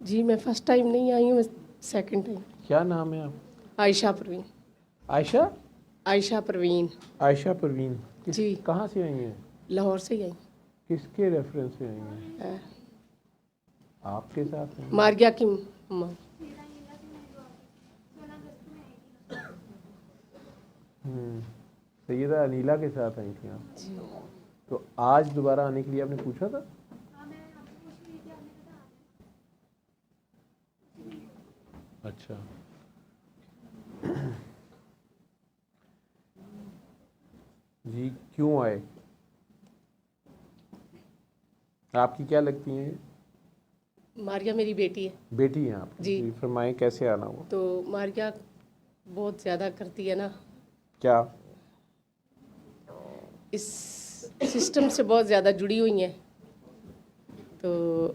جی میں first time نہیں آئی ہوں، میں سیکنڈ ٹائم. کیا نام ہے آپ؟ عائشہ پروین. عائشہ؟ عائشہ پروین. عائشہ پروین. جی کہاں سے آئی ہیں؟ لاہور سے ہی آئی. کس کے ریفرنس سے آئی ہیں؟ آپ کے ساتھ ہیں؟ ماریا کی ماں. سیدہ انیلا کے ساتھ آئی تھیں آپ؟ جی. تو آج دوبارہ آنے کے لیے آپ نے پوچھا تھا؟ اچھا. جی کیوں آئے؟ آپ کی کیا لگتی ہیں؟ ماریا میری بیٹی ہے. بیٹی ہیں آپ؟ جی. فرمائیں کیسے آنا ہوا؟ تو ماریا بہت زیادہ کرتی ہے نا، کیا؟ اس سسٹم سے بہت زیادہ جڑی ہوئی ہیں. تو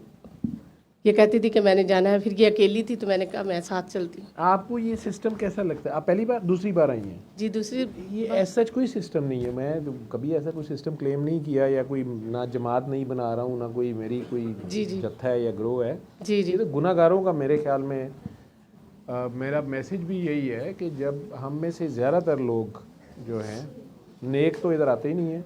یہ کہتی تھی کہ میں نے جانا ہے، پھر یہ اکیلی تھی تو میں نے کہا میں ساتھ چلتی ہوں. آپ کو یہ سسٹم کیسا لگتا ہے؟ آپ پہلی بار دوسری بار آئی ہیں؟ جی دوسری. یہ ایسا کوئی سسٹم نہیں ہے. میں کبھی ایسا کوئی سسٹم کلیم نہیں کیا، یا کوئی نہ جماعت نہیں بنا رہا ہوں، نہ کوئی میری کوئی جی جی جتھا ہے یا گروہ ہے. جی جی یہ تو گناہ گاروں کا میرے خیال میں میرا میسج بھی یہی ہے کہ جب ہم میں سے زیادہ تر لوگ جو ہیں نیک تو ادھر آتے ہی نہیں ہیں،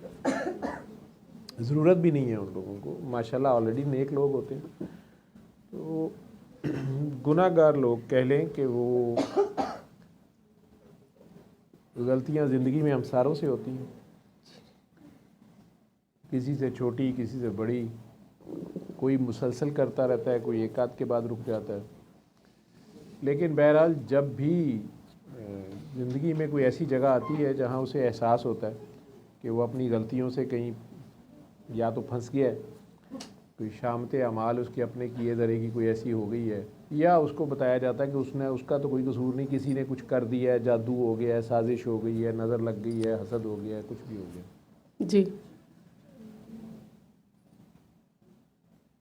ضرورت بھی نہیں ہے ان لوگوں کو. ماشاءاللہ آلریڈی نیک لوگ ہوتے ہیں. تو گناہ گار لوگ کہہ لیں کہ وہ غلطیاں زندگی میں ہم ساروں سے ہوتی ہیں، کسی سے چھوٹی کسی سے بڑی. کوئی مسلسل کرتا رہتا ہے، کوئی ایک آدھ کے بعد رک جاتا ہے. لیکن بہرحال جب بھی زندگی میں کوئی ایسی جگہ آتی ہے جہاں اسے احساس ہوتا ہے کہ وہ اپنی غلطیوں سے کہیں یا تو پھنس گیا ہے، کوئی شامت اعمال اس کے اپنے کیے ذرے کی کوئی ایسی ہو گئی ہے، یا اس کو بتایا جاتا ہے کہ اس کا تو کوئی قصور نہیں، کسی نے کچھ کر دیا ہے، جادو ہو گیا ہے، سازش ہو گئی ہے، نظر لگ گئی ہے، حسد ہو گیا ہے، کچھ بھی ہو گیا. جی.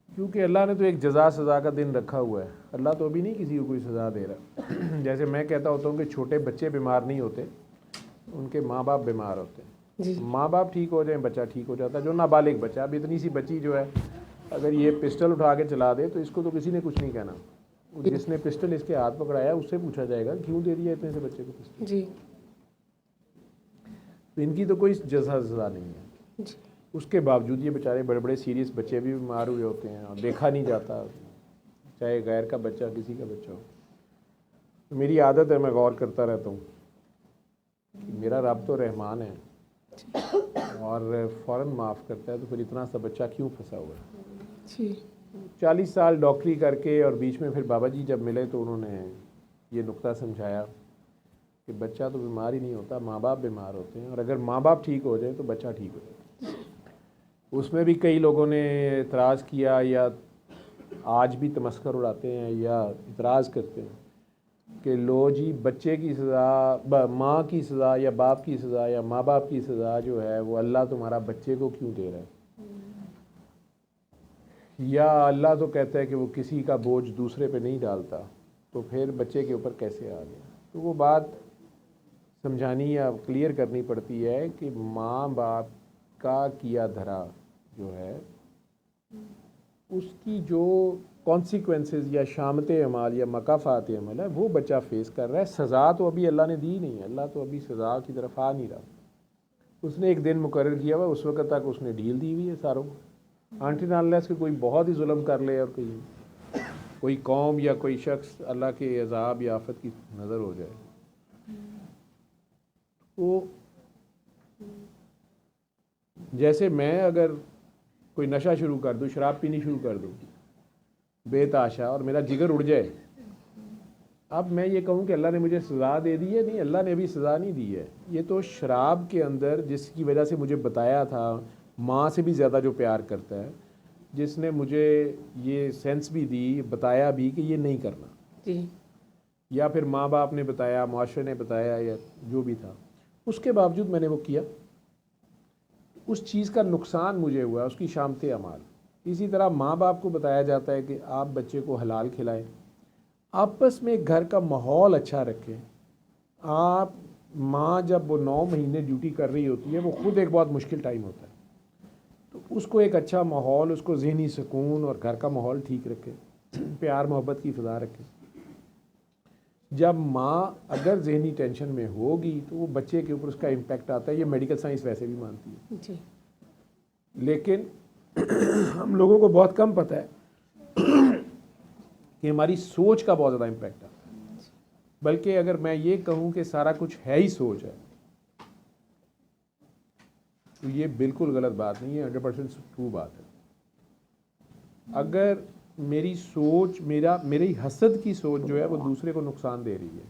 کیونکہ اللہ نے تو ایک جزا سزا کا دن رکھا ہوا ہے. اللہ تو ابھی نہیں کسی کو کوئی سزا دے رہا. جیسے میں کہتا ہوتا ہوں کہ چھوٹے بچے بیمار نہیں ہوتے، ان کے ماں باپ بیمار ہوتے ہیں. جی. ماں باپ ٹھیک ہو جائیں بچہ ٹھیک ہو جاتا ہے. جو نابالغ بچہ، اب اتنی سی بچی جو ہے اگر یہ پسٹل اٹھا کے چلا دے تو اس کو تو کسی نے کچھ نہیں کہنا. جس نے پسٹل اس کے ہاتھ پکڑایا اس سے پوچھا جائے گا کیوں دے دیا اتنے سے بچے کو پسٹل. جی. تو ان کی تو کوئی جزا سزا نہیں ہے. جی. اس کے باوجود یہ بیچارے بڑے بڑے سیریس بچے بھی بیمار ہوئے ہوتے ہیں اور دیکھا نہیں جاتا، چاہے غیر کا بچہ کسی کا بچہ ہو. تو میری عادت ہے، میں غور کرتا رہتا ہوں کہ میرا رب تو رحمان ہے اور فوراً معاف کرتا ہے، تو پھر اتنا سا بچہ کیوں پھنسا ہوا ہے. جی. 40 سال ڈاکٹری کر کے اور بیچ میں پھر بابا جی جب ملے تو انہوں نے یہ نقطہ سمجھایا کہ بچہ تو بیمار ہی نہیں ہوتا، ماں باپ بیمار ہوتے ہیں، اور اگر ماں باپ ٹھیک ہو جائے تو بچہ ٹھیک ہو جائے. اس میں بھی کئی لوگوں نے اعتراض کیا یا آج بھی تمسخر اڑاتے ہیں یا اعتراض کرتے ہیں کہ لو جی بچے کی سزا، ماں کی سزا یا باپ کی سزا یا ماں باپ کی سزا جو ہے وہ اللہ تمہارا بچے کو کیوں دے رہا ہے. یا اللہ تو کہتا ہے کہ وہ کسی کا بوجھ دوسرے پہ نہیں ڈالتا، تو پھر بچے کے اوپر کیسے آ گیا. تو وہ بات سمجھانی یا کلیئر کرنی پڑتی ہے کہ ماں باپ کا کیا دھرا جو ہے اس کی جو کانسیکوینسز یا شامت عمل یا مکافات عمل ہے وہ بچہ فیس کر رہا ہے. سزا تو ابھی اللہ نے دی نہیں ہے، اللہ تو ابھی سزا کی طرف آ نہیں رہا. اس نے ایک دن مقرر کیا ہوا، اس وقت تک اس نے ڈھیل دی ہوئی ہے ساروں کو. آنٹی انلیس کہ کوئی بہت ہی ظلم کر لے اور کوئی قوم یا کوئی شخص اللہ کے عذاب یا آفت کی نظر ہو جائے. وہ جیسے میں اگر کوئی نشہ شروع کر دوں، شراب پینی شروع کر دوں بے تحاشا اور میرا جگر اڑ جائے، اب میں یہ کہوں کہ اللہ نے مجھے سزا دے دی ہے؟ نہیں، اللہ نے ابھی سزا نہیں دی ہے. یہ تو شراب کے اندر جس کی وجہ سے مجھے بتایا تھا ماں سے بھی زیادہ جو پیار کرتا ہے، جس نے مجھے یہ سینس بھی دی، بتایا بھی کہ یہ نہیں کرنا، جی. یا پھر ماں باپ نے بتایا، معاشرے نے بتایا، یا جو بھی تھا، اس کے باوجود میں نے وہ کیا. اس چیز کا نقصان مجھے ہوا، اس کی شامت اعمال. اسی طرح ماں باپ کو بتایا جاتا ہے کہ آپ بچے کو حلال کھلائیں، آپس میں گھر کا ماحول اچھا رکھیں. آپ ماں جب وہ 9 مہینے ڈیوٹی کر رہی ہوتی ہے، وہ خود ایک بہت مشکل ٹائم ہوتا ہے، تو اس کو ایک اچھا ماحول، اس کو ذہنی سکون اور گھر کا ماحول ٹھیک رکھے. پیار محبت کی فضا رکھیں. جب ماں اگر ذہنی ٹینشن میں ہوگی تو وہ بچے کے اوپر اس کا امپیکٹ آتا ہے. یہ میڈیکل سائنس ویسے بھی مانتی ہے. جی. لیکن ہم لوگوں کو بہت کم پتہ ہے کہ ہماری سوچ کا بہت زیادہ امپیکٹ آتا ہے. بلکہ اگر میں یہ کہوں کہ سارا کچھ ہے ہی سوچ ہے تو یہ بالکل غلط بات نہیں ہے, 100% ٹرو بات ہے. اگر میری سوچ میری حسد کی سوچ جو ہے وہ دوسرے کو نقصان دے رہی ہے,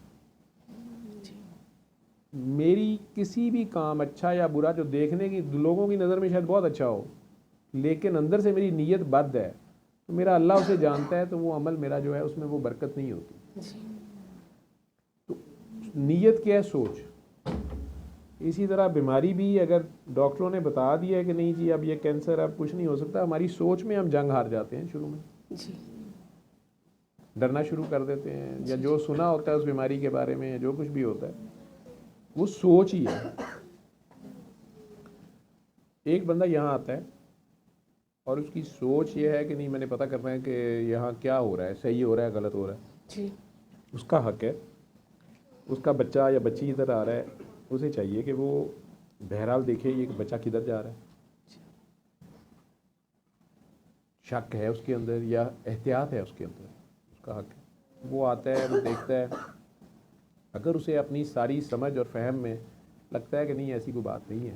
میری کسی بھی کام اچھا یا برا جو دیکھنے کی لوگوں کی نظر میں شاید بہت اچھا ہو لیکن اندر سے میری نیت بد ہے تو میرا اللہ اسے جانتا ہے, تو وہ عمل میرا جو ہے اس میں وہ برکت نہیں ہوتی. تو نیت کیا ہے؟ سوچ. اسی طرح بیماری بھی اگر ڈاکٹروں نے بتا دیا ہے کہ نہیں جی اب یہ کینسر اب کچھ نہیں ہو سکتا, ہماری سوچ میں ہم جنگ ہار جاتے ہیں. شروع میں جی. ڈرنا شروع کر دیتے ہیں, یا جو سنا ہوتا ہے اس بیماری کے بارے میں جو کچھ بھی ہوتا ہے وہ سوچ ہی ہے. ایک بندہ یہاں آتا ہے اور اس کی سوچ یہ ہے کہ نہیں میں نے پتہ کرنا ہے کہ یہاں کیا ہو رہا ہے, صحیح ہو رہا ہے غلط ہو رہا ہے. جی. اس کا حق ہے. اس کا بچہ یا بچی ادھر آ رہا ہے, اسے چاہیے کہ وہ بہرحال دیکھے یہ کہ بچہ کدھر جا رہا ہے, شک ہے اس کے اندر یا احتیاط ہے اس کے اندر, اس کا حق ہے. وہ آتا ہے, وہ دیکھتا ہے, اگر اسے اپنی ساری سمجھ اور فہم میں لگتا ہے کہ نہیں ایسی کوئی بات نہیں ہے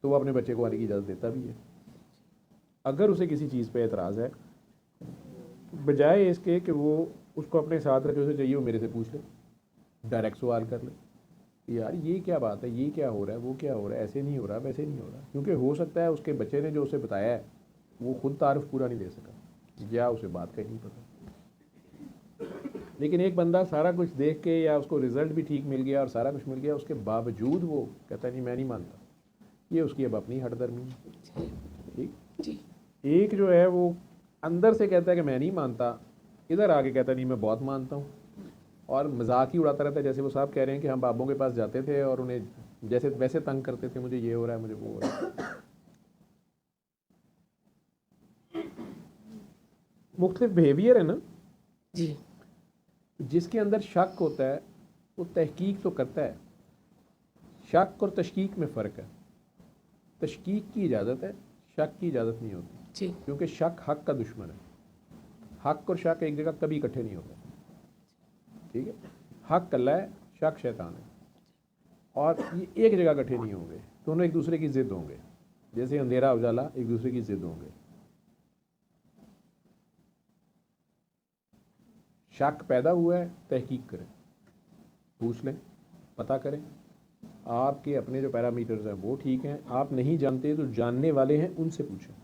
تو وہ اپنے بچے کو آنے کی اجازت دیتا بھی ہے. اگر اسے کسی چیز پہ اعتراض ہے بجائے اس کے کہ وہ اس کو اپنے ساتھ رکھے, اسے چاہیے وہ میرے سے پوچھ لے, ڈائریکٹ سوال کر لے یار یہ کیا بات ہے, یہ کیا ہو رہا ہے, وہ کیا ہو رہا ہے, ایسے نہیں ہو رہا, ویسے نہیں ہو رہا. کیونکہ ہو سکتا ہے اس کے بچے نے جو اسے بتایا ہے وہ خود تعارف پورا نہیں دے سکا یا اسے بات کا ہی نہیں پتا. لیکن ایک بندہ سارا کچھ دیکھ کے یا اس کو رزلٹ بھی ٹھیک مل گیا اور سارا کچھ مل گیا, اس کے باوجود وہ کہتا ہے نہیں میں نہیں مانتا, یہ اس کی اب اپنی ہٹ درمی ہے. ٹھیک. جی. ایک جو ہے وہ اندر سے کہتا ہے کہ میں نہیں مانتا, ادھر آ کے کہتا ہے نہیں میں بہت مانتا ہوں, اور مذاق ہی اڑاتا رہتا ہے. جیسے وہ صاحب کہہ رہے ہیں کہ ہم بابوں کے پاس جاتے تھے اور انہیں جیسے ویسے تنگ کرتے تھے, مجھے یہ ہو رہا ہے, مجھے وہ ہو رہا ہے. مختلف بیہیویئر ہے نا. جی. جس کے اندر شک ہوتا ہے وہ تحقیق تو کرتا ہے. شک اور تشکیک میں فرق ہے. تشکیک کی اجازت ہے, شک کی اجازت نہیں ہوتی. جی. کیونکہ شک حق کا دشمن ہے. حق اور شک ایک جگہ کبھی اکٹھے نہیں ہوتے. ٹھیک ہے. حق اللہ ہے, شک شیطان ہے, اور یہ ایک جگہ اکٹھے نہیں ہوں گے, دونوں ایک دوسرے کی ضد ہوں گے. جیسے اندھیرا اجالا ایک دوسرے کی ضد ہوں گے. شک پیدا ہوا ہے, تحقیق کریں, پوچھ لیں, پتہ کریں. آپ کے اپنے جو پیرامیٹرز ہیں وہ ٹھیک ہیں, آپ نہیں جانتے تو جاننے والے ہیں ان سے پوچھیں.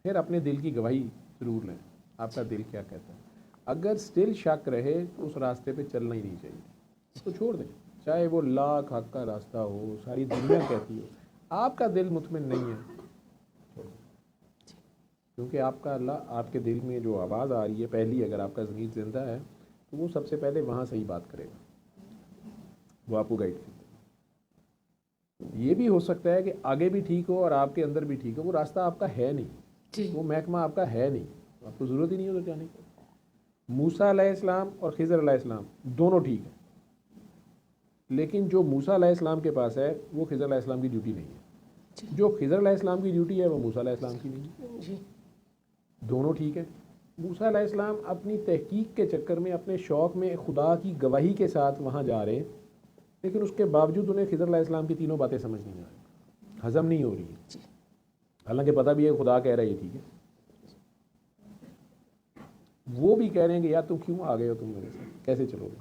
پھر اپنے دل کی گواہی ضرور لیں, آپ کا دل کیا کہتا ہے. اگر سٹل شک رہے تو اس راستے پہ چلنا ہی نہیں چاہیے, اس کو چھوڑ دیں. چاہے وہ لاکھ حق کا راستہ ہو, ساری دنیا کہتی ہو, آپ کا دل مطمئن نہیں ہے, کیونکہ آپ کا اللہ آپ کے دل میں جو آواز آ رہی ہے پہلی, اگر آپ کا ضمیر زندہ ہے تو وہ سب سے پہلے وہاں سے ہی بات کرے گا, وہ آپ کو گائیڈ کرے گا. یہ بھی ہو سکتا ہے کہ آگے بھی ٹھیک ہو اور آپ کے اندر بھی ٹھیک ہو, وہ راستہ آپ کا ہے نہیں, وہ محکمہ آپ کا ہے نہیں, آپ کو ضرورت ہی نہیں ادھر جانے کی. موسیٰ علیہ السلام اور خضر علیہ السلام دونوں ٹھیک ہیں, لیکن جو موسیٰ علیہ السلام کے پاس ہے وہ خضر علیہ السلام کی ڈیوٹی نہیں ہے. جو خضر علیہ السلام کی ڈیوٹی ہے وہ موسیٰ علیہ السلام کی نہیں ہے. دونوں ٹھیک ہے. موسیٰ علیہ السلام اپنی تحقیق کے چکر میں, اپنے شوق میں خدا کی گواہی کے ساتھ وہاں جا رہے ہیں, لیکن اس کے باوجود انہیں خضر علیہ السلام کی تینوں باتیں سمجھ نہیں آ رہی, ہضم نہیں ہو رہی ہیں, حالانکہ پتہ بھی ہے خدا کہہ رہا ہے ٹھیک ہے. وہ بھی کہہ رہے ہیں کہ یار تم کیوں آ گئے ہو, تم میرے ساتھ کیسے چلو گے,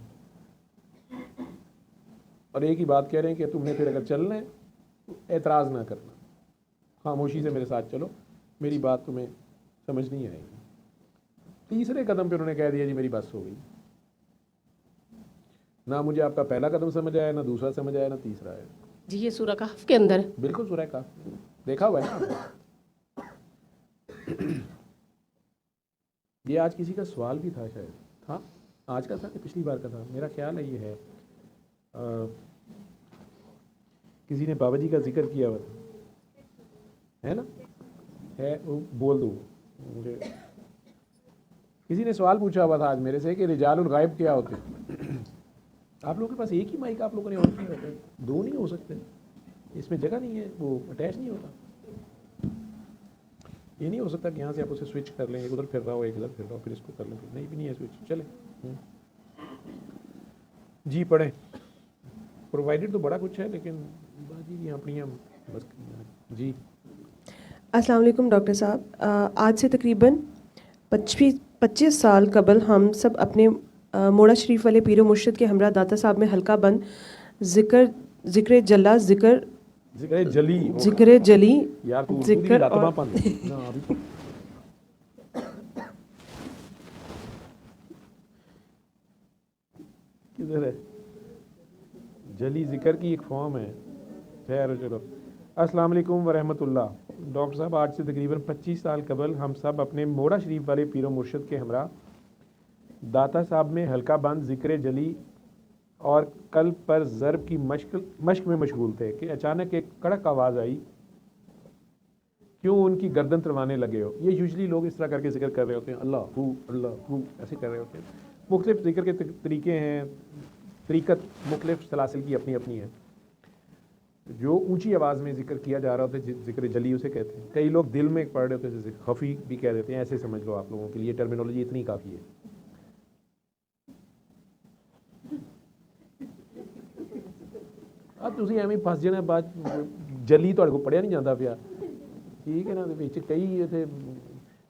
اور ایک ہی بات کہہ رہے ہیں کہ تم نے پھر اگر چلنا ہے تو اعتراض نہ کرنا, خاموشی سے میرے ساتھ چلو, میری بات تمہیں سمجھ نہیں آئے گی. تیسرے قدم پہ انہوں نے کہہ دیا جی میری بس ہو گئی, نہ مجھے آپ کا پہلا قدم سمجھ آیا, نہ دوسرا سمجھ آیا, نہ تیسرا آیا. جی. یہ سورہ کہف کے اندر ہے. بالکل سورہ کہف دیکھا ہوا ہے نا. یہ آج کسی کا سوال بھی تھا, شاید تھا آج کا تھا کہ پچھلی بار کا تھا, میرا خیال ہے یہ ہے. کسی نے بابا جی کا ذکر کیا ہوا تھا, ہے نا, ہے, وہ بول دو مجھے کسی نے سوال پوچھا ہوا تھا آج میرے سے کہ رجال الغائب کیا ہوتے ہیں. آپ لوگوں کے پاس ایک ہی مائک آپ لوگوں نے آن کیا ہوتا ہے, دو نہیں ہو سکتے, اس میں جگہ نہیں ہے, وہ اٹیچ نہیں ہوتا. یہ نہیں ہو سکتا کہ یہاں سے آپ اسے سوئچ کر لیں, ایک ادھر پھر رہا ہو ایک ادھر پھر رہا ہو پھر اس کو کر لیں, نہیں بھی نہیں ہے سوئچ. چلیں جی پڑھیں. پرووائڈیڈ تو بڑا کچھ ہے لیکن باقی اپنی بس. جی السلام علیکم ڈاکٹر صاحب. آج سے تقریباً 25 سال قبل ہم سب اپنے موڑا شریف والے پیر و مرشد کے ہمراہ داتا صاحب میں حلقہ بند ذکر جلا ذکر جلی ذکر جلی یار تو ذکر اور کدھر ہے جلی ذکر کی ایک فارم ہے. خیر چلو. السلام علیکم ورحمۃ اللہ. ڈاکٹر صاحب آج سے تقریباً 25 سال قبل ہم سب اپنے موڑا شریف والے پیر و مرشد کے ہمراہ داتا صاحب میں حلقہ بند ذکر جلی اور قلب پر ضرب کی مشق میں مشغول تھے کہ اچانک ایک کڑک آواز آئی, کیوں ان کی گردن تروانے لگے ہو. یہ یوزلی لوگ اس طرح کر کے ذکر کر رہے ہوتے ہیں, اللہ ہو ایسے کر رہے ہوتے ہیں. مختلف ذکر کے طریقے ہیں, طریقت مختلف سلاسل کی اپنی اپنی ہے. جو اونچی آواز میں ذکر کیا جا رہا ہوتا ہے ذکر جلی اسے کہتے ہیں. کئی لوگ دل میں پڑھ رہے ہوتے ہیں جیسے خفی بھی کہہ دیتے ہیں, ایسے سمجھ لو آپ لوگوں کے لیے ٹرمینالوجی اتنی کافی ہے. اب تسی ایویں پھس جانا بات جلی تہاڈے کو پڑھیا نہیں جاتا پیا, ٹھیک ہے نا. کئی تھے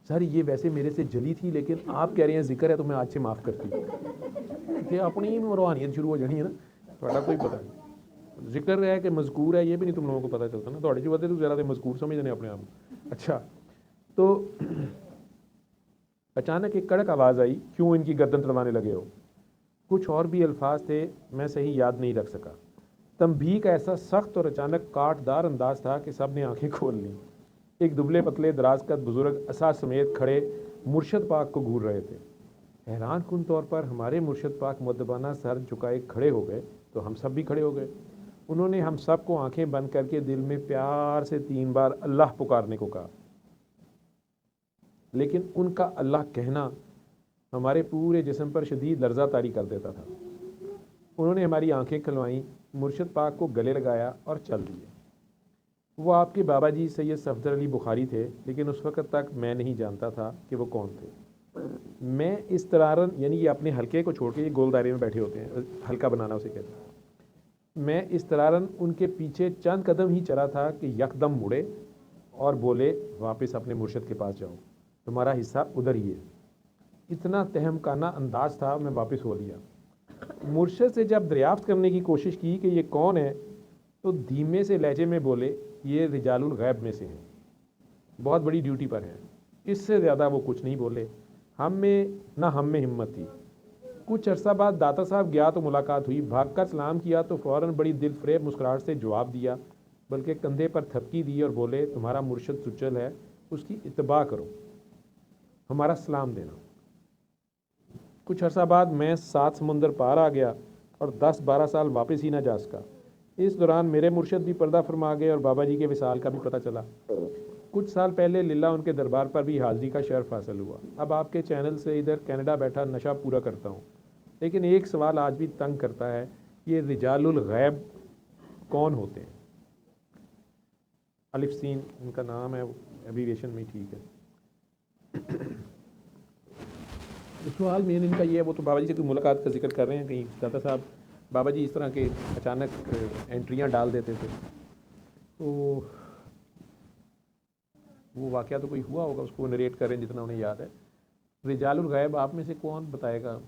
سر یہ ویسے میرے سے جلی تھی لیکن آپ کہہ رہے ہیں ذکر ہے تو میں آج سے معاف کرتی ہوں. کہ اپنی روحانیت شروع ہو جانی ہے نا, تھوڑا کوئی پتہ نہیں. ذکر ہے کہ مذکور ہے یہ بھی نہیں تم لوگوں کو پتہ چلتا نا, تھوڑے جو تو زیادہ مذکور سمجھنے اپنے آپ. اچھا تو اچانک ایک کڑک آواز آئی, کیوں ان کی گردن تڑوانے لگے ہو. کچھ اور بھی الفاظ تھے میں صحیح یاد نہیں رکھ سکا. تنبیہ کا ایسا سخت اور اچانک کاٹ دار انداز تھا کہ سب نے آنکھیں کھول لیں. ایک دبلے پتلے دراز قد بزرگ عصا سمیت کھڑے مرشد پاک کو گھور رہے تھے. حیران کن طور پر ہمارے مرشد پاک مؤدبانہ سر جھکائے کھڑے ہو گئے تو ہم سب بھی کھڑے ہو گئے. انہوں نے ہم سب کو آنکھیں بند کر کے دل میں پیار سے 3 بار اللہ پکارنے کو کہا, لیکن ان کا اللہ کہنا ہمارے پورے جسم پر شدید لرزہ طاری کر دیتا تھا. انہوں نے ہماری آنکھیں کھلوائیں, مرشد پاک کو گلے لگایا اور چل دیے. وہ آپ کے بابا جی سید صفدر علی بخاری تھے, لیکن اس وقت تک میں نہیں جانتا تھا کہ وہ کون تھے. میں استرارن یعنی یہ اپنے حلقے کو چھوڑ کے یہ گول دائرے میں بیٹھے ہوتے ہیں, حلقہ بنانا اسے کہتے ہیں. میں استرارن ان کے پیچھے چند قدم ہی چلا تھا کہ یکدم مڑے اور بولے واپس اپنے مرشد کے پاس جاؤ, تمہارا حصہ ادھر ہی ہے. اتنا تہمکانہ انداز تھا, میں واپس ہو لیا. مرشد سے جب دریافت کرنے کی کوشش کی کہ یہ کون ہے تو دھیمے سے لہجے میں بولے یہ رجال الغیب میں سے ہیں, بہت بڑی ڈیوٹی پر ہیں. اس سے زیادہ وہ کچھ نہیں بولے. ہم میں ہمت تھی. کچھ عرصہ بعد داتا صاحب گیا تو ملاقات ہوئی. بھاگ کر سلام کیا تو فوراً بڑی دل فریب مسکراہٹ سے جواب دیا, بلکہ کندھے پر تھپکی دی اور بولے تمہارا مرشد سچل ہے, اس کی اتباع کرو, ہمارا سلام دینا. کچھ عرصہ بعد میں 7 سمندر پار آ گیا اور 10-12 سال واپس ہی نہ جا سکا. اس دوران میرے مرشد بھی پردہ فرما گئے اور بابا جی کے وصال کا بھی پتہ چلا. کچھ سال پہلے للہ ان کے دربار پر بھی حاضری کا شرف حاصل ہوا. اب آپ کے چینل سے ادھر کینیڈا بیٹھا نشہ پورا کرتا ہوں, لیکن ایک سوال آج بھی تنگ کرتا ہے, یہ رجال الغیب کون ہوتے ہیں. الف سین ان کا نام ہے, ایبریویشن میں ٹھیک ہے. سوال مین ان کا یہ ہے, وہ تو بابا جی سے کوئی ملاقات کا ذکر کر رہے ہیں کہیں داتا صاحب, بابا جی اس طرح کے اچانک انٹریاں ڈال دیتے تھے. تو وہ واقعہ تو کوئی ہوا ہوگا, اس کو نریٹ کریں جتنا انہیں یاد ہے. رجال الغیب آپ میں سے کون بتائے گا.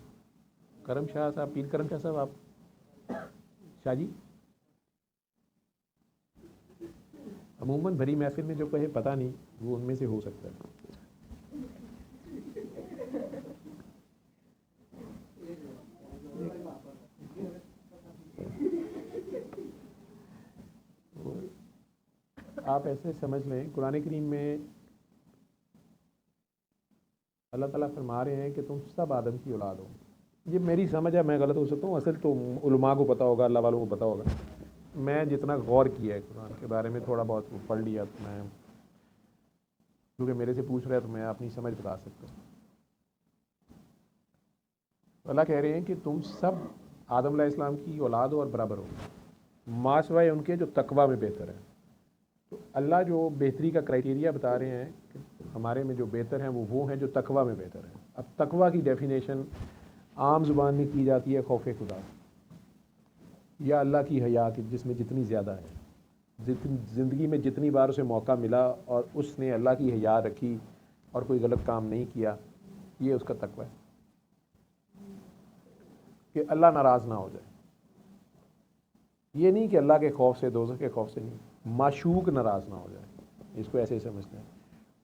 کرم شاہ صاحب, پیر کرم شاہ صاحب, آپ شاہ جی. عموماً بھری محفل میں جو کہے پتہ نہیں, وہ ان میں سے ہو سکتا ہے. آپ ایسے سمجھ لیں قرآن کریم میں اللہ تعالیٰ فرما رہے ہیں کہ تم سب آدم کی اولاد ہو. یہ میری سمجھ ہے, میں غلط ہو سکتا ہوں, اصل تو علماء کو پتہ ہوگا, اللہ والوں کو پتہ ہوگا. میں جتنا غور کیا ہے قرآن کے بارے میں, تھوڑا بہت پڑھ لیا, تو میں کیونکہ میرے سے پوچھ رہا ہے تو میں اپنی سمجھ بتا سکتا ہوں. اللہ کہہ رہے ہیں کہ تم سب آدم علیہ السلام کی اولاد ہو اور برابر ہو, ماں سوائے ان کے جو تقوی میں بہتر ہے. تو اللہ جو بہتری کا کرائٹیریا بتا رہے ہیں کہ ہمارے میں جو بہتر ہیں وہ ہیں جو تقوی میں بہتر ہیں. اب تقوی کی ڈیفینیشن عام زبان میں کی جاتی ہے خوف خدا یا اللہ کی حیا کی, جس میں جتنی زیادہ ہے, زندگی میں جتنی بار اسے موقع ملا اور اس نے اللہ کی حیا رکھی اور کوئی غلط کام نہیں کیا, یہ اس کا تقوی ہے کہ اللہ ناراض نہ ہو جائے. یہ نہیں کہ اللہ کے خوف سے, دوزخ کے خوف سے نہیں, معشوق ناراض نہ ہو جائے. اس کو ایسے ہی سمجھتے ہیں.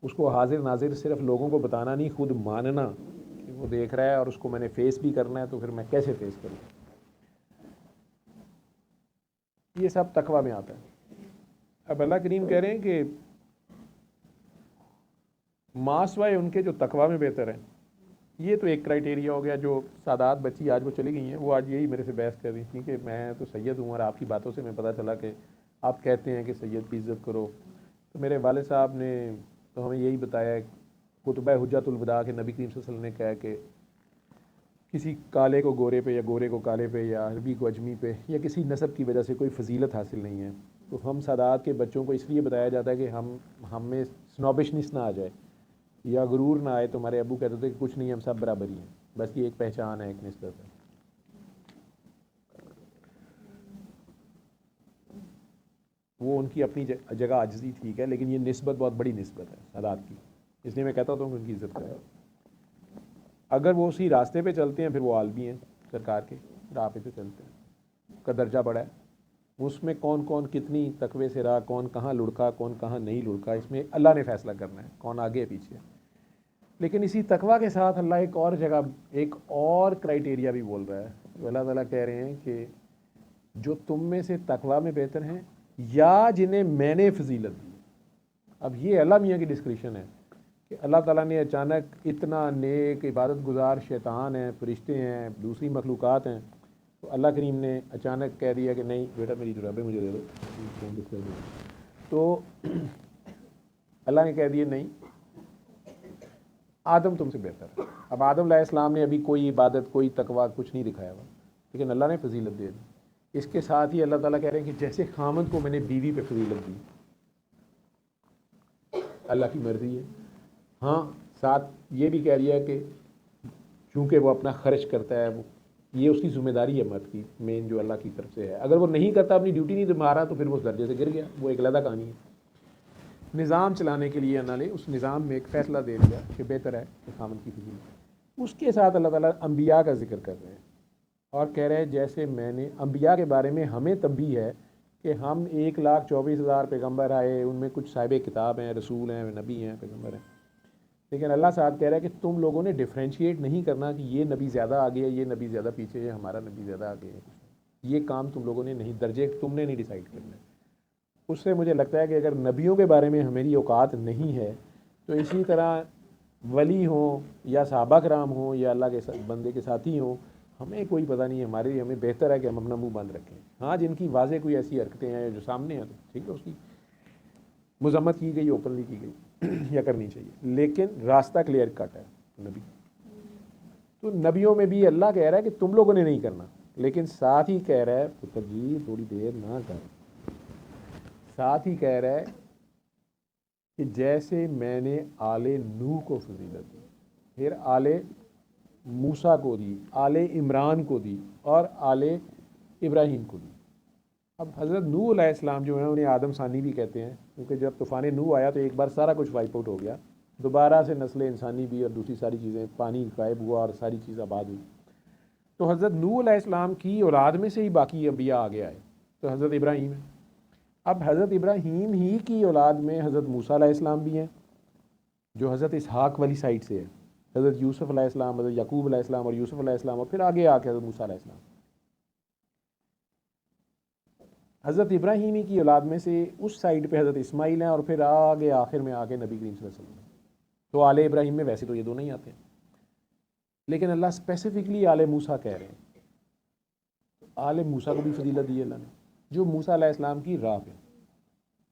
اس کو حاضر ناظر صرف لوگوں کو بتانا نہیں, خود ماننا کہ وہ دیکھ رہا ہے اور اس کو میں نے فیس بھی کرنا ہے, تو پھر میں کیسے فیس کروں. یہ سب تقوی میں آتا ہے. اب اللہ کریم کہہ رہے ہیں کہ ماں سوائے ان کے جو تقوی میں بہتر ہیں. یہ تو ایک کرائٹیریا ہو گیا. جو سادات بچی آج وہ چلی گئی ہیں, وہ آج یہی میرے سے بحث کر رہی تھیں کہ میں تو سید ہوں اور آپ کی باتوں سے میں پتہ چلا کہ آپ کہتے ہیں کہ سید کی عزت کرو. تو میرے والد صاحب نے تو ہمیں یہی بتایا ہے, خطبہ حجت الوداع کے نبی کریم صلی اللہ علیہ وسلم نے کہا کہ کسی کالے کو گورے پہ یا گورے کو کالے پہ یا عربی کو اجمی پہ یا کسی نسب کی وجہ سے کوئی فضیلت حاصل نہیں ہے. تو ہم سادات کے بچوں کو اس لیے بتایا جاتا ہے کہ ہم میں سنوبشنس نہ آ جائے یا غرور نہ آئے. تو ہمارے ابو کہتے تھے کہ کچھ نہیں, ہم سب برابر ہی ہیں, بس یہ ایک پہچان ہے, ایک نسبت ہے. وہ ان کی اپنی جگہ عاجزی ٹھیک ہے, لیکن یہ نسبت بہت بڑی نسبت ہے سادات کی. اس لیے میں کہتا ہوں کہ ان کی عزت کریں. اگر وہ اسی راستے پہ چلتے ہیں پھر وہ عالمی ہیں, سرکار کے راہ پہ چلتے ہیں, کا درجہ بڑا ہے. اس میں کون کون کتنی تقوی سے رہا, کون کہاں لڑکا, کون کہاں نہیں لڑکا, اس میں اللہ نے فیصلہ کرنا ہے کون آگے پیچھے. لیکن اسی تقوی کے ساتھ اللہ ایک اور جگہ ایک اور کرائٹیریا بھی بول رہا ہے. تو اللہ تعالیٰ کہہ رہے ہیں کہ جو تم میں سے تقوی میں بہتر ہیں یا جنہیں میں نے فضیلت دی. اب یہ اللہ میاں کی ڈسکرپشن ہے کہ اللہ تعالیٰ نے اچانک اتنا نیک عبادت گزار شیطان ہیں, فرشتے ہیں, دوسری مخلوقات ہیں, تو اللہ کریم نے اچانک کہہ دیا کہ نہیں بیٹا میری جرابیں مجھے دے دو. تو اللہ نے کہہ دیا نہیں, آدم تم سے بہتر ہے. اب آدم علیہ السلام نے ابھی کوئی عبادت کوئی تقوی کچھ نہیں دکھایا ہوا, لیکن اللہ نے فضیلت دے دی. اس کے ساتھ ہی اللہ تعالیٰ کہہ رہے ہیں کہ جیسے خامد کو میں نے بیوی پہ فضیلت دی, اللہ کی مرضی ہے. ہاں ساتھ یہ بھی کہہ دیا کہ چونکہ وہ اپنا خرچ کرتا ہے, وہ یہ اس کی ذمہ داری ہے مرد کی مین جو اللہ کی طرف سے ہے. اگر وہ نہیں کرتا, اپنی ڈیوٹی نہیں نبھا رہا, تو پھر وہ اس درجے سے گر گیا. وہ ایک علیحدہ کہانی ہے. نظام چلانے کے لیے اللہ نے اس نظام میں ایک فیصلہ دے دیا کہ بہتر ہے کہ خامد کی فضیلت. اس کے ساتھ اللہ تعالیٰ انبیاء کا ذکر کر رہے ہیں اور کہہ رہے ہیں جیسے میں نے انبیاء کے بارے میں ہمیں تنبیہ ہے کہ ہم 1,24,000 پیغمبر آئے, ان میں کچھ صاحب کتاب ہیں, رسول ہیں, نبی ہیں, پیغمبر ہیں. لیکن اللہ صاحب کہہ رہا ہے کہ تم لوگوں نے ڈیفرینشیٹ نہیں کرنا کہ یہ نبی زیادہ آگے ہے, یہ نبی زیادہ پیچھے ہے, ہمارا نبی زیادہ آگے ہے. یہ کام تم لوگوں نے نہیں, درجے تم نے نہیں ڈیسائیڈ کرنا ہے. اس سے مجھے لگتا ہے کہ اگر نبیوں کے بارے میں ہماری اوقات نہیں ہے, تو اسی طرح ولی ہوں یا صحابہ کرام ہوں یا اللہ کے بندے کے ساتھی ہوں, ہمیں کوئی پتہ نہیں ہے. ہمارے لیے ہمیں بہتر ہے کہ ہم اپنا منہ بند رکھیں. ہاں جن کی واضح کوئی ایسی حرکتیں ہیں جو سامنے ہیں, تو ٹھیک ہے, اس کی مذمت کی گئی, اوپنلی کی گئی یا کرنی چاہیے, لیکن راستہ کلیئر کٹ ہے نبی. تو نبیوں میں بھی اللہ کہہ رہا ہے کہ تم لوگوں نے نہیں کرنا, لیکن ساتھ ہی کہہ رہا ہے پتر جی تھوڑی دیر نہ کر, ساتھ ہی کہہ رہا ہے کہ جیسے میں نے آل نوح کو فضیلت دی, پھر آل موسیٰ کو دی, آل عمران کو دی, اور آل ابراہیم کو دی. اب حضرت نوح علیہ السلام جو ہیں انہیں آدم ثانی بھی کہتے ہیں, کیونکہ جب طوفان نوح آیا تو ایک بار سارا کچھ وائپ آؤٹ ہو گیا, دوبارہ سے نسل انسانی بھی اور دوسری ساری چیزیں, پانی غائب ہوا اور ساری چیز آباد ہوئی. تو حضرت نوح علیہ السلام کی اولاد میں سے ہی باقی انبیاء آگے آئے, تو حضرت ابراہیم ہے. اب حضرت ابراہیم ہی کی اولاد میں حضرت موسیٰ علیہ السلام بھی ہیں جو حضرت اسحاق والی سائڈ سے ہے, حضرت یوسف علیہ السلام, حضرت یعقوب علیہ السلام اور یوسف علیہ السلام, اور پھر آگے آ کے حضرت موسیٰ علیہ السلام. حضرت ابراہیمی کی اولاد میں سے اس سائڈ پہ حضرت اسماعیل ہیں, اور پھر آگے آخر میں آگے نبی کریم صلی اللہ علیہ وسلم. تو آل ابراہیم میں ویسے تو یہ دونوں ہی آتے ہیں, لیکن اللہ اسپیسیفکلی آل موسیٰ کہہ رہے ہیں. آل موسیٰ کو بھی فضیلت دی اللہ نے, جو موسیٰ علیہ السلام کی راہ پہ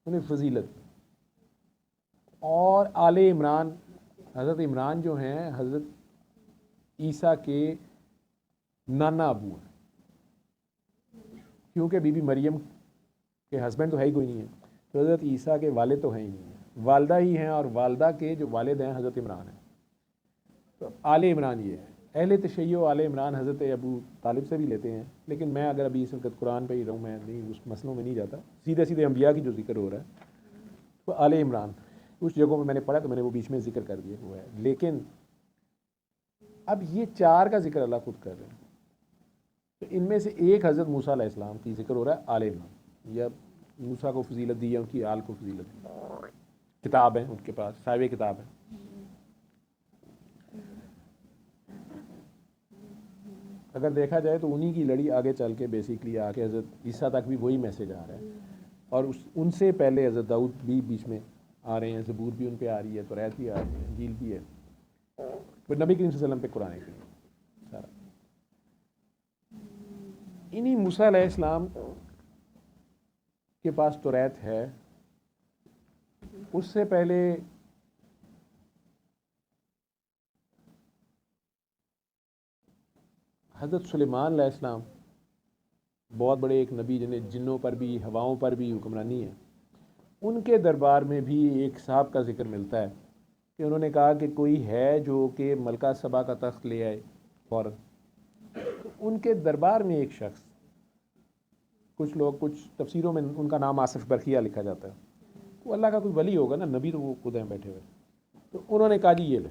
انہیں فضیلت دی. اور آل عمران، حضرت عمران جو ہیں حضرت عیسیٰ کے نانا ابو ہیں، کیونکہ بی بی مریم کے ہسبینڈ تو ہے ہی کوئی نہیں ہے، تو حضرت عیسیٰ کے والد تو ہیں ہی نہیں ہیں، والدہ ہی ہیں، اور والدہ کے جو والد ہیں حضرت عمران ہیں. تو آل عمران یہ ہے. اہل تشیع آل عمران حضرت ابو طالب سے بھی لیتے ہیں، لیکن میں اگر ابھی اس وقت قرآن پہ ہی رہوں، میں نہیں اس مسئلوں میں نہیں جاتا، سیدھے سیدھے انبیاء کی جو ذکر ہو رہا ہے تو آل عمران اس جگہوں پہ میں نے پڑھا تو میں نے وہ بیچ میں ذکر کر دیا وہ ہے. لیکن اب یہ 4 کا ذکر اللہ خود کر رہے ہیں، تو ان میں سے ایک حضرت موسیٰ علیہ السلام کی ذکر ہو رہا ہے آل عمران، یا موسیٰ کو فضیلت دی یا ان کی آل کو فضیلت دی، کتاب ہے ان کے پاس، صاحب کتاب ہے. اگر دیکھا جائے تو انہی کی لڑی آگے چل کے بیسیکلی آ کے حضرت عیسیٰ تک بھی وہی میسیج آ رہا ہے، اور ان سے پہلے حضرت داؤد بھی بیچ میں آ رہے ہیں، زبور بھی ان پہ آ رہی ہے، توریت بھی آ رہی ہے، انجیل بھی ہے، پھر نبی کریم صلی اللہ علیہ وسلم پہ قرآن کریم سارا. انہی موسیٰ علیہ السلام کے پاس توریت ہے. اس سے پہلے حضرت سلیمان علیہ السلام بہت بڑے ایک نبی جنہیں جنوں پر بھی ہواؤں پر بھی حکمرانی ہے، ان کے دربار میں بھی ایک صاحب کا ذکر ملتا ہے کہ انہوں نے کہا کہ کوئی ہے جو کہ ملکہ سبا کا تخت لے آئے فوراً. ان کے دربار میں ایک شخص، کچھ لوگ کچھ تفسیروں میں ان کا نام آصف برقیہ لکھا جاتا ہے، وہ اللہ کا کوئی ولی ہوگا نا، نبی تو وہ خود ہیں بیٹھے ہوئے. تو انہوں نے کہا جی یہ لے.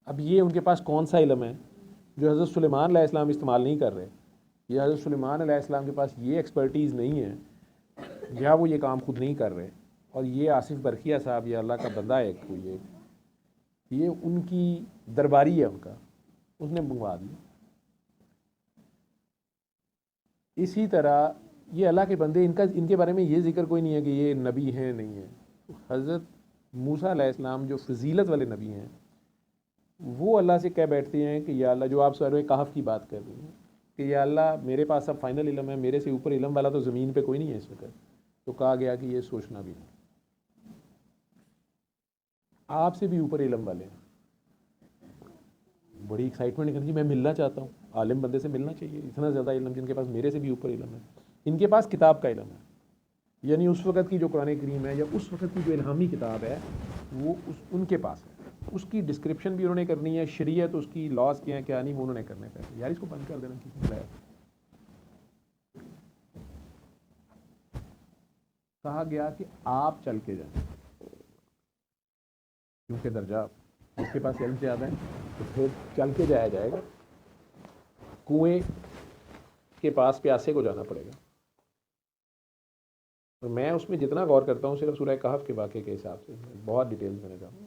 اب یہ ان کے پاس کون سا علم ہے جو حضرت سلیمان علیہ السلام استعمال نہیں کر رہے، یا حضرت سلیمان علیہ السلام کے پاس یہ ایکسپرٹیز نہیں ہے، یا وہ یہ کام خود نہیں کر رہے، اور یہ آصف برقیہ صاحب یہ اللہ کا بندہ ہے کوئی، یہ ان کی درباری ہے، ان کا اس نے منگوا دیا. اسی طرح یہ اللہ کے بندے، ان کے بارے میں یہ ذکر کوئی نہیں ہے کہ یہ نبی ہیں نہیں ہیں. حضرت موسیٰ علیہ السلام جو فضیلت والے نبی ہیں، وہ اللہ سے کہہ بیٹھتے ہیں کہ یا اللہ، جو آپ سورہ کہف کی بات کر رہے ہیں کہ یا اللہ میرے پاس اب فائنل علم ہے، میرے سے اوپر علم والا تو زمین پہ کوئی نہیں ہے اس وقت. تو کہا گیا کہ یہ سوچنا بھی نہیں، آپ سے بھی اوپر علم والے ہیں. بڑی ایکسائٹمنٹ کرنی، میں ملنا چاہتا ہوں، عالم بندے سے ملنا چاہیے، اتنا زیادہ علم جن کے پاس میرے سے بھی اوپر علم ہے. ان کے پاس کتاب کا علم ہے، یعنی اس وقت کی جو قرآن کریم ہے یا اس وقت کی جو الہامی کتاب ہے وہ ان کے پاس ہے. اس کی ڈسکرپشن بھی انہوں نے کرنی ہے، شریعت اس کی لاز کیا ہیں کیا نہیں وہ انہوں نے کرنے پہلے. یار اس کو بند کر دینا کسی ہے. کہا گیا کہ آپ چل کے جائیں، کیونکہ درجہ اس کے پاس علم زیادہ ہے تو پھر چل کے جایا جائے گا. کنویں کے پاس پیاسے کو جانا پڑے گا. اور میں اس میں جتنا غور کرتا ہوں صرف سورہ کہف کے واقعے کے حساب سے، بہت ڈیٹیل میں جاؤں،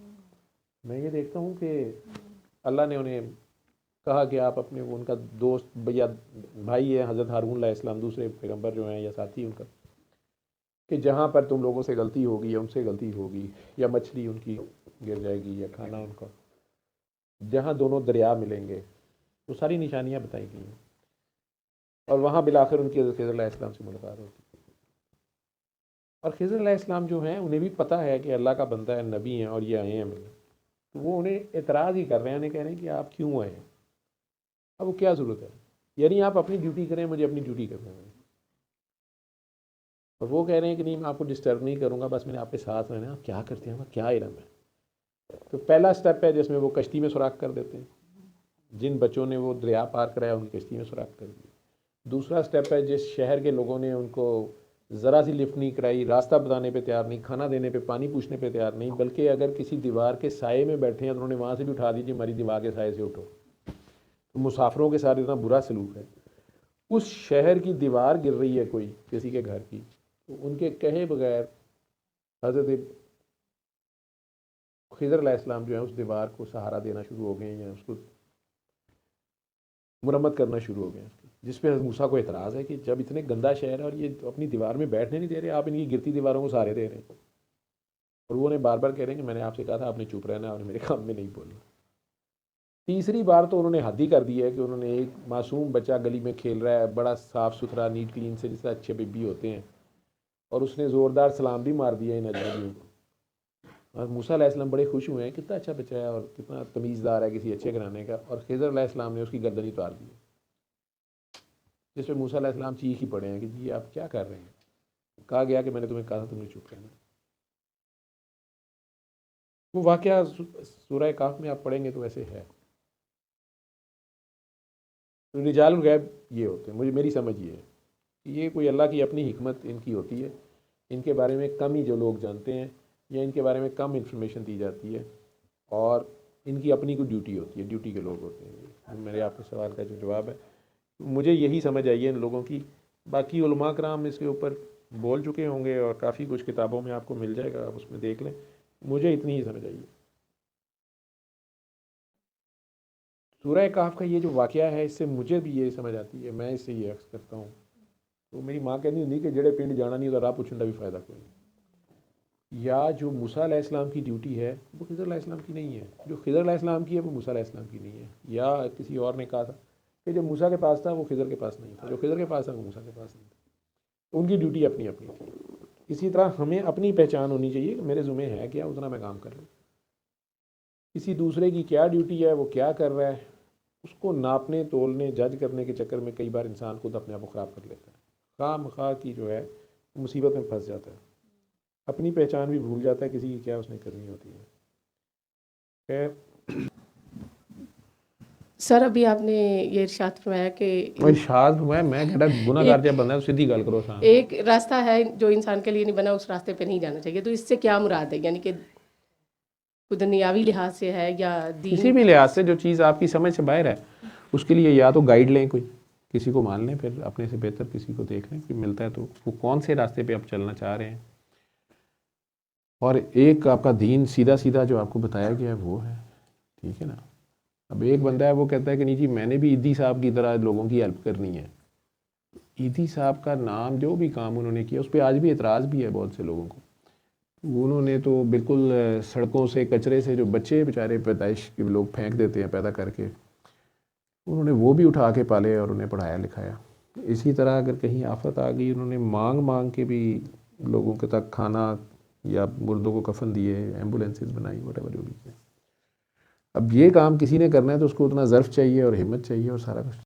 میں یہ دیکھتا ہوں کہ اللہ نے انہیں کہا کہ آپ اپنے ان کا دوست یا بھائی ہے حضرت ہارون علیہ السلام، دوسرے پیغمبر جو ہیں یا ساتھی ان کا، کہ جہاں پر تم لوگوں سے غلطی ہوگی یا ان سے غلطی ہوگی یا مچھلی ان کی گر جائے گی یا کھانا ان کا، جہاں دونوں دریا ملیں گے، وہ ساری نشانیاں بتائی گئی ہیں. اور وہاں بالآخر ان کی حضرت خضر علیہ السلام سے ملاقات ہوتی. اور خضر علیہ السلام جو ہیں انہیں بھی پتہ ہے کہ اللہ کا بندہ ہے، نبی ہیں اور یہ آئے ہیں ملنے، تو وہ انہیں اعتراض ہی کر رہے ہیں، انہیں کہہ رہے ہیں کہ آپ کیوں آئے ہیں، اب وہ کیا ضرورت ہے، یعنی آپ اپنی ڈیوٹی کریں، مجھے اپنی ڈیوٹی کرنا ہے. اور وہ کہہ رہے ہیں کہ نہیں میں آپ کو ڈسٹرب نہیں کروں گا، بس میں نے آپ کے ساتھ رہنا ہے، آپ کیا کرتے ہیں، آپ کیا علم ہے. تو پہلا سٹیپ ہے جس میں وہ کشتی میں سوراخ کر دیتے ہیں، جن بچوں نے وہ دریا پار کرایا ان کی کشتی میں سوراخ کر دیا. دوسرا سٹیپ ہے جس شہر کے لوگوں نے ان کو ذرا سی لفٹ نہیں کرائی، راستہ بتانے پہ تیار نہیں، کھانا دینے پہ، پانی پوچھنے پہ تیار نہیں، بلکہ اگر کسی دیوار کے سائے میں بیٹھے ہیں تو انہوں نے وہاں سے بھی اٹھا دیجیے، ہماری دیوار کے سائے سے اٹھو. تو مسافروں کے ساتھ اتنا برا سلوک ہے. اس شہر کی دیوار گر رہی ہے کوئی کسی کے گھر کی، تو ان کے کہے بغیر حضرت خضر علیہ السلام جو ہے اس دیوار کو سہارا دینا شروع ہو گئے ہیں، یا اس کو مرمت کرنا شروع ہو گئے ہیں. جس پہ حضرت موسیٰ کو اعتراض ہے کہ جب اتنے گندا شہر ہے اور یہ اپنی دیوار میں بیٹھنے نہیں دے رہے، آپ ان کی گرتی دیواروں کو سہارے دے رہے ہیں. اور وہ انہیں بار بار کہہ رہے ہیں کہ میں نے آپ سے کہا تھا آپ نے چپ رہنا اور میرے کام میں نہیں بولنا. تیسری بار تو انہوں نے حد ہی کر دی ہے کہ انہوں نے ایک معصوم بچہ گلی میں کھیل رہا ہے بڑا صاف ستھرا نیٹ کلین سے، جس سے اچھے بیبی ہوتے ہیں، اور اس نے زوردار سلام بھی مار دیا ان اجنبیوں کو. اور موسیٰ علیہ السلام بڑے خوش ہوئے ہیں کتنا اچھا بچہ ہے اور کتنا تمیزدار ہے کسی اچھے گھرانے کا، اور خضر علیہ السلام نے اس کی گردن اتار دی، جس پہ موسیٰ علیہ السلام چیخ ہی پڑے ہیں کہ جی آپ کیا کر رہے ہیں. کہا گیا کہ میں نے تمہیں کہا تھا تم نے چپ رہنا. وہ واقعہ سورہ کہف میں آپ پڑھیں گے تو ایسے ہے. رجال الغیب یہ ہوتے ہیں، مجھے میری سمجھ یہ ہے کہ یہ کوئی اللہ کی اپنی حکمت ان کی ہوتی ہے، ان کے بارے میں کم ہی جو لوگ جانتے ہیں یا ان کے بارے میں کم انفارمیشن دی جاتی ہے، اور ان کی اپنی کوئی ڈیوٹی ہوتی ہے، ڈیوٹی کے لوگ ہوتے ہیں. میرے آپ کے سوال کا جو جواب ہے مجھے یہی سمجھ آئی ہے ان لوگوں کی. باقی علماء کرام اس کے اوپر بول چکے ہوں گے اور کافی کچھ کتابوں میں آپ کو مل جائے گا، آپ اس میں دیکھ لیں. مجھے اتنی ہی سمجھ آئی ہے. سورہ کہف کا یہ جو واقعہ ہے اس سے مجھے بھی یہ سمجھ آتی ہے، میں اس سے یہ عکس کرتا ہوں. تو میری ماں کہتی ہوتی کہ جڑے پنڈ جانا نہیں تو راہ پوچھنے کا بھی فائدہ کوئی نہیں. یا جو موسیٰ علیہ السلام کی ڈیوٹی ہے وہ خضر علیہ السلام کی نہیں ہے، جو خضر علیہ السلام کی ہے وہ موسیٰ علیہ السلام کی نہیں ہے. یا کسی اور نے کہا تھا کہ جو موسیٰ کے پاس تھا وہ خضر کے پاس نہیں تھا، جو خضر کے پاس تھا وہ موسیٰ کے پاس نہیں تھا. ان کی ڈیوٹی اپنی اپنی تھی. اسی طرح ہمیں اپنی پہچان ہونی چاہیے کہ میرے ذمہ ہے کیا، اتنا میں کام کر لوں. کسی دوسرے کی کیا ڈیوٹی ہے، وہ کیا کر رہا ہے، اس کو ناپنے تولنے جج کرنے کے چکر میں کئی بار انسان خود اپنے آپ کو خراب کر لیتا ہے. خواہ مخواہ کی جو ہے مصیبت میں پھنس جاتا ہے، اپنی پہچان بھی بھول جاتا ہے کسی کی کیا اس نے کرنی ہوتی ہے. خیر سر ابھی آپ نے یہ ارشاد فرمایا کہ ارشاد ہوا ہے، میں کہتا گناہ گار جب بندہ ہے سیدھی گل کرو. ایک راستہ ہے جو انسان کے لیے نہیں بنا، اس راستے پہ نہیں جانا چاہیے. تو اس سے کیا مراد ہے؟ یعنی کہ دنیاوی لحاظ سے ہے یا کسی بھی لحاظ سے جو چیز آپ کی سمجھ سے باہر ہے اس کے لیے یا تو گائیڈ لیں، کوئی کسی کو مان لیں، پھر اپنے سے بہتر کسی کو دیکھ لیں، کوئی ملتا ہے تو وہ کون سے راستے پہ آپ چلنا چاہ رہے ہیں. اور ایک آپ کا دین سیدھا سیدھا جو آپ کو بتایا گیا ہے وہ ہے، ٹھیک ہے نا. اب ایک بندہ ہے وہ کہتا ہے کہ نہیں جی میں نے بھی ایدی صاحب کی طرح لوگوں کی ہیلپ کرنی ہے. ایدی صاحب کا نام جو بھی کام انہوں نے کیا اس پہ آج بھی اعتراض بھی ہے بہت سے لوگوں کو. انہوں نے تو بالکل سڑکوں سے کچرے سے جو بچے بیچارے پیدائش کے لوگ پھینک دیتے ہیں پیدا کر کے، انہوں نے وہ بھی اٹھا کے پالے اور انہیں پڑھایا لکھایا. اسی طرح اگر کہیں آفت آ گئی انہوں نے مانگ مانگ کے بھی لوگوں کے تک کھانا یا مردوں کو کفن دیے، ایمبولینسز بنائی، وٹ ایور جو بھی ہے. اب یہ کام کسی نے کرنا ہے تو اس کو اتنا ظرف چاہیے اور ہمت چاہیے اور سارا کچھ.